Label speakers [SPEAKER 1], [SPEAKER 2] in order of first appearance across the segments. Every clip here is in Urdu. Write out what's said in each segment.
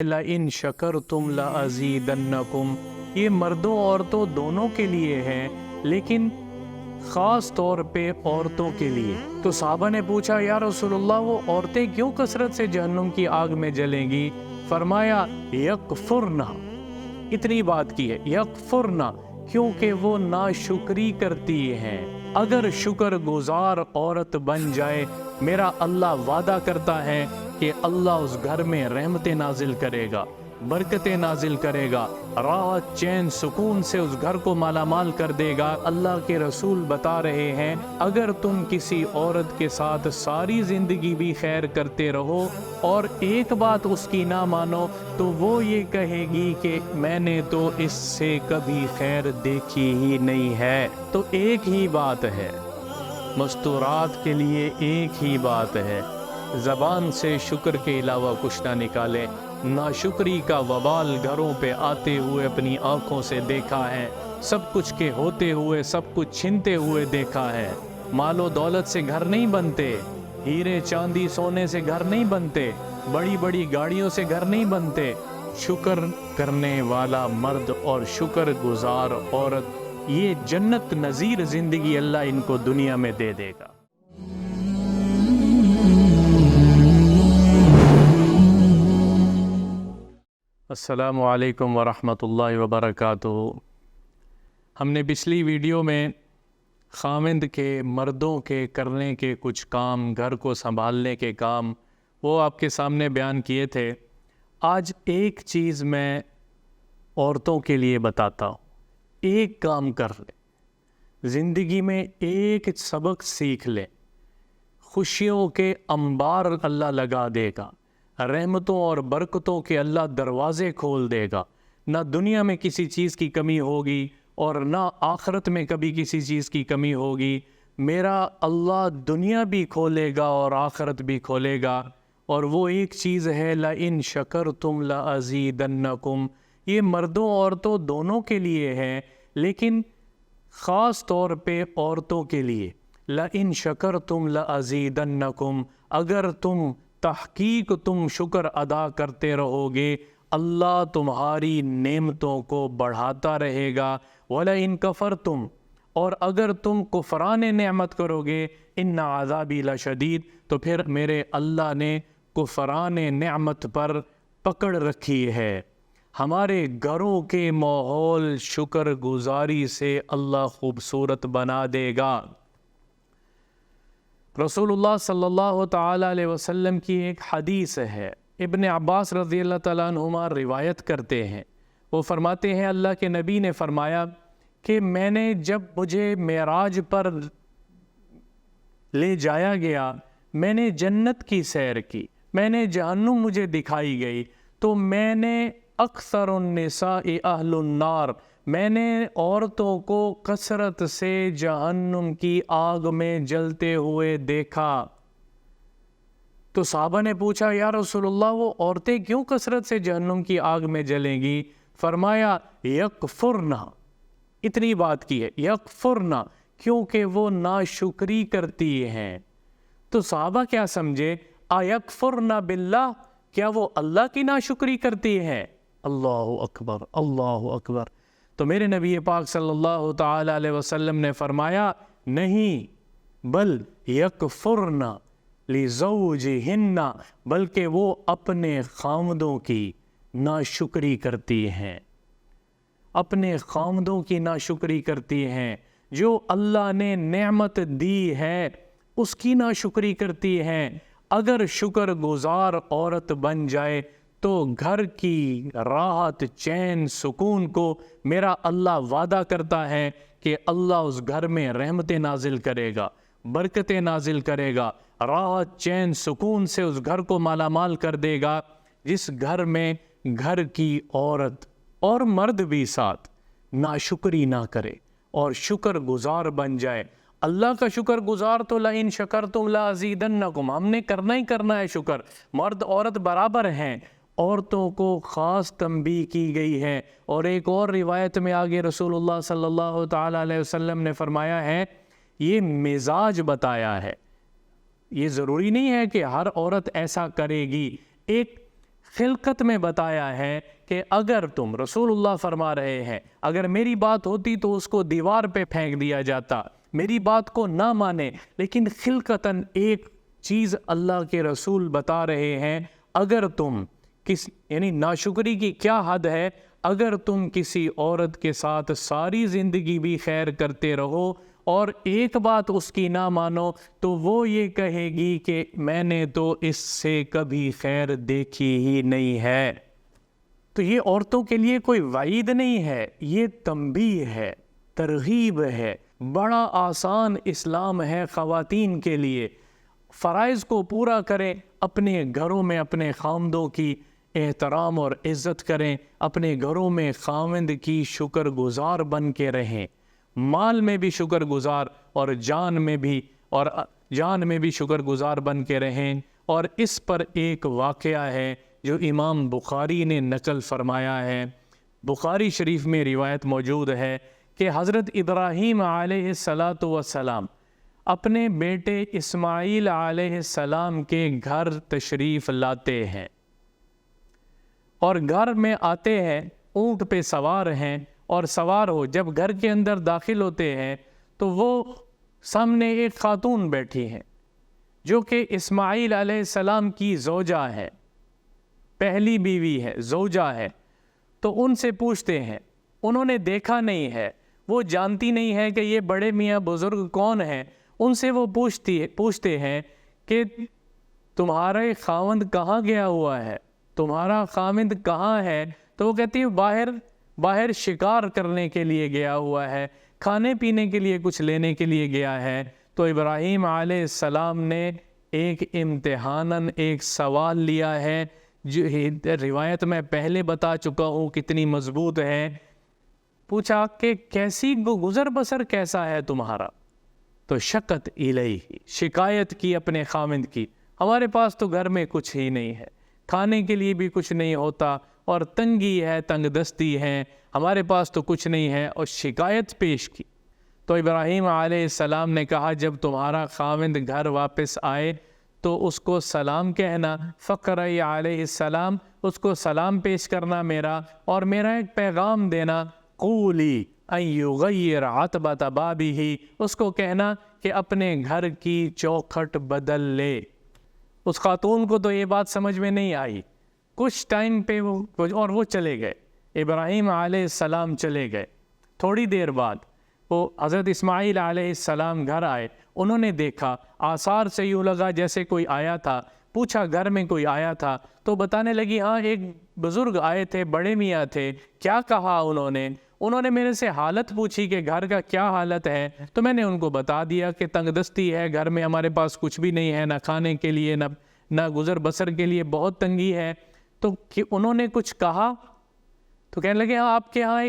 [SPEAKER 1] لَإِن شَكَرْتُمْ لَأَزِيدَنَّكُمْ، یہ مردوں عورتوں دونوں کے لیے ہے، لیکن خاص طور پہ عورتوں کے لیے۔ تو صحابہ نے پوچھا یا رسول اللہ وہ عورتیں کیوں کثرت سے جہنم کی آگ میں جلیں گی؟ فرمایا یکفرنا، اتنی بات کی ہے، یکفرنا، کیونکہ وہ ناشکری کرتی ہیں۔ اگر شکر گزار عورت بن جائے، میرا اللہ وعدہ کرتا ہے کہ اللہ اس گھر میں رحمتیں نازل کرے گا، برکتیں نازل کرے گا، راحت چین سکون سے اس گھر کو مالا مال کر دے گا۔ اللہ کے رسول بتا رہے ہیں اگر تم کسی عورت کے ساتھ ساری زندگی بھی خیر کرتے رہو اور ایک بات اس کی نہ مانو تو وہ یہ کہے گی کہ میں نے تو اس سے کبھی خیر دیکھی ہی نہیں ہے۔ تو ایک ہی بات ہے، مستورات کے لیے ایک ہی بات ہے، زبان سے شکر کے علاوہ کچھ نہ نکالیں۔ ناشکری کا وبال گھروں پہ آتے ہوئے اپنی آنکھوں سے دیکھا ہے، سب کچھ کے ہوتے ہوئے سب کچھ چھنتے ہوئے دیکھا ہے۔ مال و دولت سے گھر نہیں بنتے، ہیرے چاندی سونے سے گھر نہیں بنتے، بڑی بڑی گاڑیوں سے گھر نہیں بنتے۔ شکر کرنے والا مرد اور شکر گزار عورت، یہ جنت نظیر زندگی اللہ ان کو دنیا میں دے دے گا۔ السلام علیکم ورحمۃ اللہ وبرکاتہ۔ ہم نے پچھلی ویڈیو میں خاوند کے، مردوں کے کرنے کے کچھ کام، گھر کو سنبھالنے کے کام، وہ آپ کے سامنے بیان کیے تھے۔ آج ایک چیز میں عورتوں کے لیے بتاتا ہوں، ایک کام کر لیں، زندگی میں ایک سبق سیکھ لیں، خوشیوں کے انبار اللہ لگا دے گا، رحمتوں اور برکتوں کے اللہ دروازے کھول دے گا۔ نہ دنیا میں کسی چیز کی کمی ہوگی اور نہ آخرت میں کبھی کسی چیز کی کمی ہوگی۔ میرا اللہ دنیا بھی کھولے گا اور آخرت بھی کھولے گا، اور وہ ایک چیز ہے لَإِن شَكَرْتُمْ لَأَزِيدَنَّكُمْ، یہ مردوں عورتوں دونوں کے لیے ہے، لیکن خاص طور پہ عورتوں کے لیے۔ لَإِن شَكَرْتُمْ لَأَزِيدَنَّكُمْ، اگر تحقیق تم شکر ادا کرتے رہو گے، اللہ تمہاری نعمتوں کو بڑھاتا رہے گا۔ وَلَئِن كَفَرْتُمْ، اور اگر تم کفران نعمت کرو گے، إِنَّ عَذَابِي لَشَدِيد، تو پھر میرے اللہ نے کفران نعمت پر پکڑ رکھی ہے۔ ہمارے گھروں کے ماحول شکر گزاری سے اللہ خوبصورت بنا دے گا۔ رسول اللہ صلی اللہ تعالیٰ علیہ وسلم کی ایک حدیث ہے، ابن عباس رضی اللہ تعالیٰ عنہما روایت کرتے ہیں، وہ فرماتے ہیں اللہ کے نبی نے فرمایا کہ میں نے جب مجھے معراج پر لے جایا گیا، میں نے جنت کی سیر کی، میں نے جہنم مجھے دکھائی گئی، تو میں نے اکثر النساء اہل النار، میں نے عورتوں کو کثرت سے جہنم کی آگ میں جلتے ہوئے دیکھا۔ تو صحابہ نے پوچھا یا رسول اللہ وہ عورتیں کیوں کثرت سے جہنم کی آگ میں جلیں گی؟ فرمایا یکفرنا، اتنی بات کی ہے، یکفرنا، کیونکہ وہ ناشکری کرتی ہیں۔ تو صحابہ کیا سمجھے؟ ایکفرنا باللہ، کیا وہ اللہ کی ناشکری کرتی ہیں؟ اللہ اکبر، اللہ اکبر۔ تو میرے نبی پاک صلی اللہ تعالیٰ علیہ وسلم نے فرمایا نہیں، بل یکفرنا لزوجہن، بلکہ وہ اپنے خاوندوں کی ناشکری کرتی ہیں، اپنے خاوندوں کی ناشکری کرتی ہیں، جو اللہ نے نعمت دی ہے اس کی ناشکری کرتی ہیں۔ اگر شکر گزار عورت بن جائے تو گھر کی راحت چین سکون کو میرا اللہ وعدہ کرتا ہے کہ اللہ اس گھر میں رحمتیں نازل کرے گا، برکتیں نازل کرے گا، راحت چین سکون سے اس گھر کو مالا مال کر دے گا۔ جس گھر میں گھر کی عورت اور مرد بھی ساتھ ناشکری نہ کرے اور شکر گزار بن جائے، اللہ کا شکر گزار تو لَإِن شَكَرْتُمْ لَأَزِيدَنَّكُمْ، ہم نے کرنا ہی کرنا ہے شکر، مرد عورت برابر ہیں، عورتوں کو خاص تنبیہ کی گئی ہے۔ اور ایک اور روایت میں آگے رسول اللہ صلی اللہ تعالیٰ علیہ وسلم نے فرمایا ہے، یہ مزاج بتایا ہے، یہ ضروری نہیں ہے کہ ہر عورت ایسا کرے گی، ایک خلقت میں بتایا ہے کہ اگر تم، رسول اللہ فرما رہے ہیں، اگر میری بات ہوتی تو اس کو دیوار پہ پھینک دیا جاتا، میری بات کو نہ مانے، لیکن خلقتاً ایک چیز اللہ کے رسول بتا رہے ہیں، اگر تم یعنی ناشکری کی کیا حد ہے، اگر تم کسی عورت کے ساتھ ساری زندگی بھی خیر کرتے رہو اور ایک بات اس کی نہ مانو تو وہ یہ کہے گی کہ میں نے تو اس سے کبھی خیر دیکھی ہی نہیں ہے۔ تو یہ عورتوں کے لیے کوئی وعید نہیں ہے، یہ تنبیہ ہے، ترغیب ہے، بڑا آسان اسلام ہے خواتین کے لیے۔ فرائض کو پورا کریں، اپنے گھروں میں اپنے خاوندوں کی احترام اور عزت کریں، اپنے گھروں میں خاوند کی شکر گزار بن کے رہیں، مال میں بھی شکر گزار اور جان میں بھی شکر گزار بن کے رہیں۔ اور اس پر ایک واقعہ ہے جو امام بخاری نے نقل فرمایا ہے، بخاری شریف میں روایت موجود ہے کہ حضرت ابراہیم علیہ السلام اپنے بیٹے اسماعیل علیہ السلام کے گھر تشریف لاتے ہیں، اور گھر میں آتے ہیں، اونٹ پہ سوار ہیں، اور سوار ہو جب گھر کے اندر داخل ہوتے ہیں تو وہ سامنے ایک خاتون بیٹھی ہیں جو کہ اسماعیل علیہ السلام کی زوجہ ہے، پہلی بیوی ہے، زوجہ ہے۔ تو ان سے پوچھتے ہیں، انہوں نے دیکھا نہیں ہے، وہ جانتی نہیں ہے کہ یہ بڑے میاں بزرگ کون ہیں، ان سے وہ پوچھتے ہیں کہ تمہارا خاوند کہاں گیا ہوا ہے، تمہارا خاوند کہاں ہے؟ تو وہ کہتی ہے باہر شکار کرنے کے لیے گیا ہوا ہے، کھانے پینے کے لیے کچھ لینے کے لیے گیا ہے۔ تو ابراہیم علیہ السلام نے ایک امتحاناً ایک سوال لیا ہے، جو روایت میں پہلے بتا چکا ہوں کتنی مضبوط ہے۔ پوچھا کہ کیسی گزر بسر کیسا ہے تمہارا؟ تو شکت الیہ، شکایت کی اپنے خاوند کی، ہمارے پاس تو گھر میں کچھ ہی نہیں ہے، کھانے کے لیے بھی کچھ نہیں ہوتا، اور تنگی ہے، تنگ دستی ہے، ہمارے پاس تو کچھ نہیں ہے، اور شکایت پیش کی۔ تو ابراہیم علیہ السلام نے کہا جب تمہارا خاوند گھر واپس آئے تو اس کو سلام کہنا، فقرئی علیہ السلام، اس کو سلام پیش کرنا میرا، اور میرا ایک پیغام دینا، قولی ان یغیر عتبۃ بابہ، اس کو کہنا کہ اپنے گھر کی چوکھٹ بدل لے۔ اس خاتون کو تو یہ بات سمجھ میں نہیں آئی، کچھ ٹائم پہ وہ چلے گئے، ابراہیم علیہ السلام چلے گئے۔ تھوڑی دیر بعد وہ حضرت اسماعیل علیہ السلام گھر آئے، انہوں نے دیکھا، آثار سے یوں لگا جیسے کوئی آیا تھا، پوچھا گھر میں کوئی آیا تھا؟ تو بتانے لگی ہاں ایک بزرگ آئے تھے، بڑے میاں تھے۔ کیا کہا انہوں نے میرے سے حالت پوچھی کہ گھر کا کیا حالت ہے، تو میں نے ان کو بتا دیا کہ تنگ دستی ہے، گھر میں ہمارے پاس کچھ بھی نہیں ہے، نہ کھانے کے لیے نہ گزر بسر کے لیے بہت تنگی ہے۔ تو انہوں نے کچھ کہا؟ تو کہنے لگے ہاں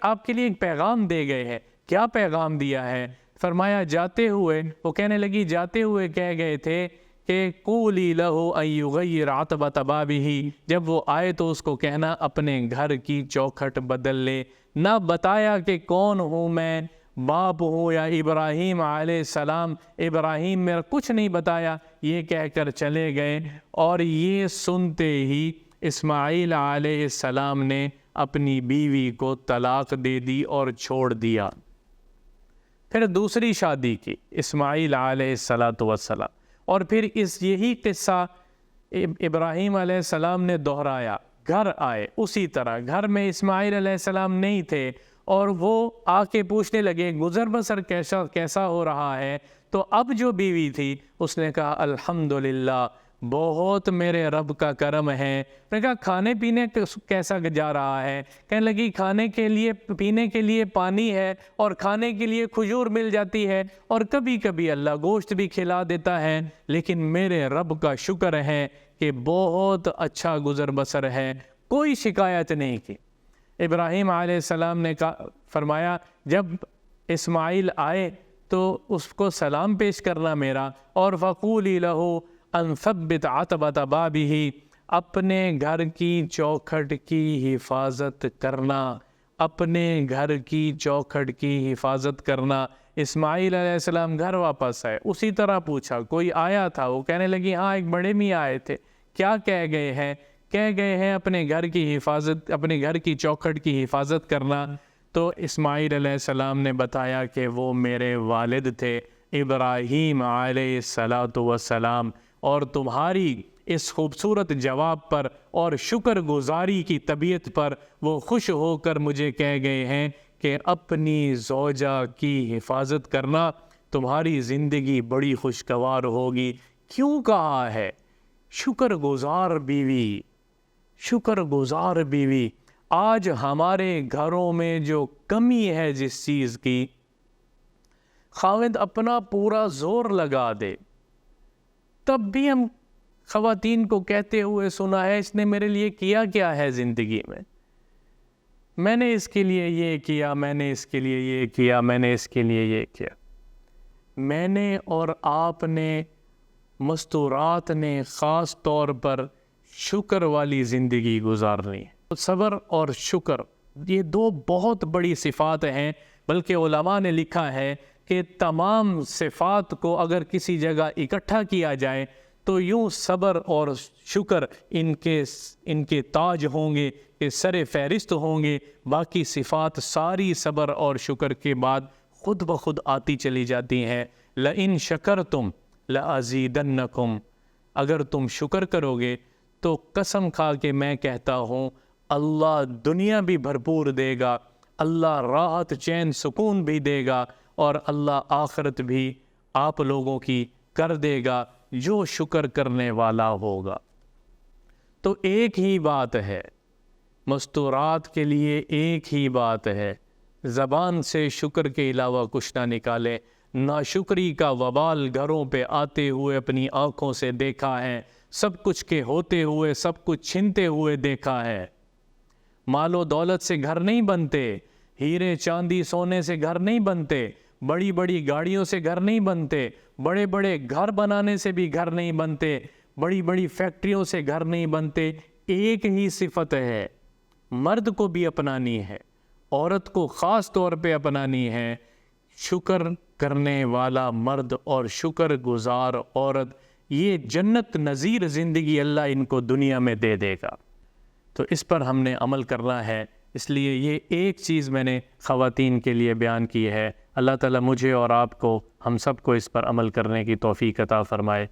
[SPEAKER 1] آپ کے لیے ایک پیغام دے گئے ہیں۔ کیا پیغام دیا ہے؟ فرمایا جاتے ہوئے، وہ کہنے لگی جاتے ہوئے کہہ گئے تھے کہ قولی لہو ان یغیر عتبۃ بابہ، جب وہ آئے تو اس کو کہنا اپنے گھر کی چوکھٹ بدل لے۔ نہ بتایا کہ کون ہوں میں، باپ ہوں یا ابراہیم علیہ السلام، ابراہیم میرا کچھ نہیں بتایا، یہ کہہ کر چلے گئے۔ اور یہ سنتے ہی اسماعیل علیہ السلام نے اپنی بیوی کو طلاق دے دی اور چھوڑ دیا۔ پھر دوسری شادی کی اسماعیل علیہ السلام، اور پھر یہی قصہ ابراہیم علیہ السلام نے دہرایا۔ گھر آئے اسی طرح، گھر میں اسماعیل علیہ السلام نہیں تھے، اور وہ آ کے پوچھنے لگے گزر بسر کیسا ہو رہا ہے؟ تو اب جو بیوی تھی اس نے کہا الحمدللہ، بہت میرے رب کا کرم ہے۔ میں نے کہا کھانے پینے کیسا جا رہا ہے؟ کہنے لگی کھانے کے لیے پینے کے لیے پانی ہے، اور کھانے کے لیے کھجور مل جاتی ہے، اور کبھی کبھی اللہ گوشت بھی کھلا دیتا ہے، لیکن میرے رب کا شکر ہے کہ بہت اچھا گزر بسر ہے، کوئی شکایت نہیں کی۔ ابراہیم علیہ السلام نے فرمایا جب اسماعیل آئے تو اس کو سلام پیش کرنا میرا، اور فقولی لہو ان ثبت عتبۃ بابہ، اپنے گھر کی چوکھٹ کی حفاظت کرنا، اپنے گھر کی چوکھٹ کی حفاظت کرنا۔ اسماعیل علیہ السلام گھر واپس آئے، اسی طرح پوچھا کوئی آیا تھا؟ وہ کہنے لگی ہاں ایک بڑے میاں آئے تھے۔ کیا کہہ گئے ہیں؟ کہہ گئے ہیں اپنے گھر کی حفاظت، اپنے گھر کی چوکھٹ کی حفاظت کرنا، تو اسماعیل علیہ السلام نے بتایا کہ وہ میرے والد تھے ابراہیم علیہ السلام، اور تمہاری اس خوبصورت جواب پر اور شکر گزاری کی طبیعت پر وہ خوش ہو کر مجھے کہہ گئے ہیں کہ اپنی زوجہ کی حفاظت کرنا، تمہاری زندگی بڑی خوشگوار ہوگی۔ کیوں کہا ہے؟ شکر گزار بیوی، شکر گزار بیوی۔ آج ہمارے گھروں میں جو کمی ہے جس چیز کی، خاوند اپنا پورا زور لگا دے، تب بھی ہم خواتین کو کہتے ہوئے سنا ہے اس نے میرے لیے کیا کیا ہے زندگی میں نے اس کے لیے یہ کیا، میں نے اس کے لیے یہ کیا، میں نے اس کے لیے یہ کیا۔ میں نے اور آپ نے، مستورات نے خاص طور پر شکر والی زندگی گزارنی ہے۔ صبر اور شکر یہ دو بہت بڑی صفات ہیں، بلکہ علماء نے لکھا ہے کہ تمام صفات کو اگر کسی جگہ اکٹھا کیا جائے تو یوں صبر اور شکر ان کے تاج ہوں گے، کہ سر فہرست ہوں گے، باقی صفات ساری صبر اور شکر کے بعد خود بخود آتی چلی جاتی ہیں۔ لَإِن شَكَرْتُمْ لَأَزِيدَنَّكُمْ، اگر تم شکر کرو گے تو قسم کھا کے میں کہتا ہوں اللہ دنیا بھی بھرپور دے گا، اللہ راحت چین سکون بھی دے گا، اور اللہ آخرت بھی آپ لوگوں کی کر دے گا جو شکر کرنے والا ہوگا۔ تو ایک ہی بات ہے، مستورات کے لیے ایک ہی بات ہے، زبان سے شکر کے علاوہ کچھ نہ نکالیں۔ ناشکری کا وبال گھروں پہ آتے ہوئے اپنی آنکھوں سے دیکھا ہے، سب کچھ کے ہوتے ہوئے سب کچھ چھنتے ہوئے دیکھا ہے۔ مال و دولت سے گھر نہیں بنتے، ہیرے چاندی سونے سے گھر نہیں بنتے، بڑی بڑی گاڑیوں سے گھر نہیں بنتے، بڑے بڑے گھر بنانے سے بھی گھر نہیں بنتے، بڑی بڑی فیکٹریوں سے گھر نہیں بنتے۔ ایک ہی صفت ہے، مرد کو بھی اپنانی ہے، عورت کو خاص طور پہ اپنانی ہے، شکر کرنے والا مرد اور شکر گزار عورت، یہ جنت نظیر زندگی اللہ ان کو دنیا میں دے دے گا۔ تو اس پر ہم نے عمل کرنا ہے، اس لیے یہ ایک چیز میں نے خواتین کے لیے بیان کی ہے۔ اللہ تعالیٰ مجھے اور آپ کو، ہم سب کو اس پر عمل کرنے کی توفیق عطا فرمائے۔